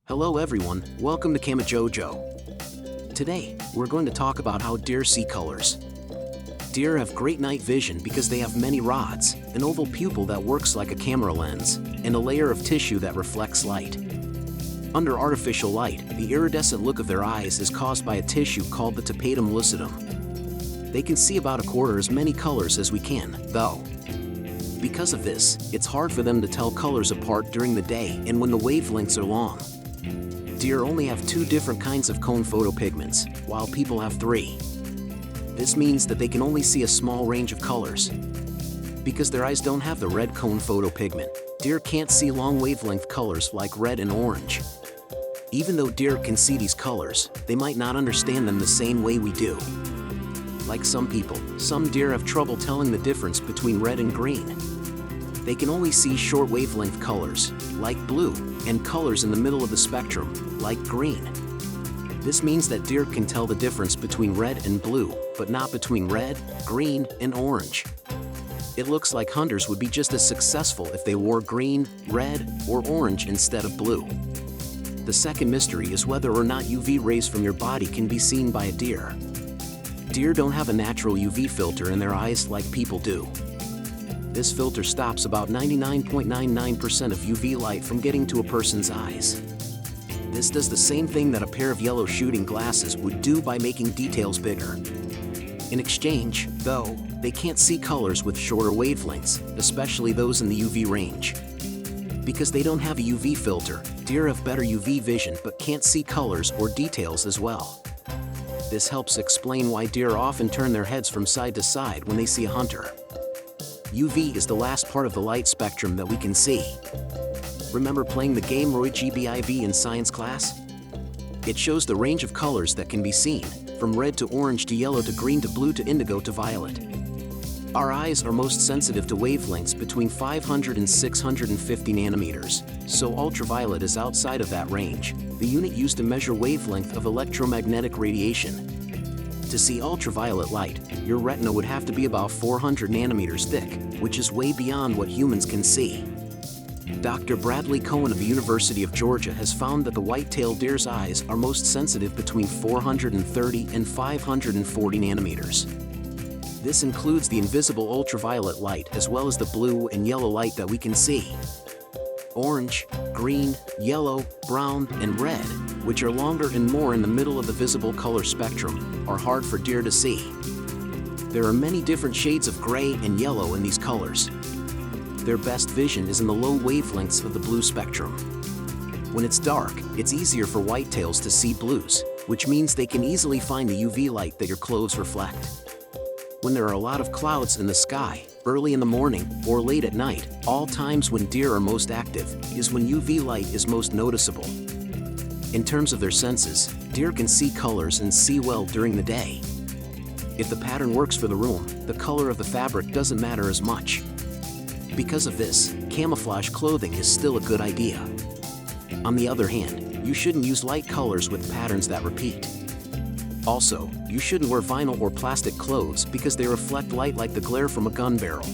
Hello everyone, welcome to Camojojo. Today, we're going to talk about how deer see colors. Deer have great night vision because they have many rods, an oval pupil that works like a camera lens, and a layer of tissue that reflects light. Under artificial light, the iridescent look of their eyes is caused by a tissue called the tapetum lucidum. They can see about a quarter as many colors as we can, though. Because of this, it's hard for them to tell colors apart during the day and when the wavelengths are long. Deer only have two different kinds of cone photopigments, while people have three. This means that they can only see a small range of colors. Because their eyes don't have the red cone photopigment, deer can't see long wavelength colors like red and orange. Even though deer can see these colors, they might not understand them the same way we do. Like some people, some deer have trouble telling the difference between red and green. They can only see short wavelength colors, like blue, and colors in the middle of the spectrum, like green. This means that deer can tell the difference between red and blue, but not between red, green, and orange. It looks like hunters would be just as successful if they wore green, red, or orange instead of blue. The second mystery is whether or not UV rays from your body can be seen by a deer. Deer don't have a natural UV filter in their eyes like people do. This filter stops about 99.99% of UV light from getting to a person's eyes. This does the same thing that a pair of yellow shooting glasses would do by making details bigger. In exchange, though, they can't see colors with shorter wavelengths, especially those in the UV range. Because they don't have a UV filter, deer have better UV vision but can't see colors or details as well. This helps explain why deer often turn their heads from side to side when they see a hunter. UV is the last part of the light spectrum that we can see. Remember playing the game Roy GBIV in science class? It shows the range of colors that can be seen, from red to orange to yellow to green to blue to indigo to violet. Our eyes are most sensitive to wavelengths between 500 and 650 nanometers, so ultraviolet is outside of that range, the unit used to measure wavelength of electromagnetic radiation. To see ultraviolet light, your retina would have to be about 400 nanometers thick, which is way beyond what humans can see. Dr. Bradley Cohen of the University of Georgia has found that the white-tailed deer's eyes are most sensitive between 430 and 540 nanometers. This includes the invisible ultraviolet light as well as the blue and yellow light that we can see. Orange, green, yellow, brown, and red, which are longer and more in the middle of the visible color spectrum, are hard for deer to see. There are many different shades of gray and yellow in these colors. Their best vision is in the low wavelengths of the blue spectrum. When it's dark, it's easier for whitetails to see blues, which means they can easily find the UV light that your clothes reflect. When there are a lot of clouds in the sky, early in the morning, or late at night, all times when deer are most active, is when UV light is most noticeable. In terms of their senses, deer can see colors and see well during the day. If the pattern works for the room, the color of the fabric doesn't matter as much. Because of this, camouflage clothing is still a good idea. On the other hand, you shouldn't use light colors with patterns that repeat. Also, you shouldn't wear vinyl or plastic clothes because they reflect light like the glare from a gun barrel.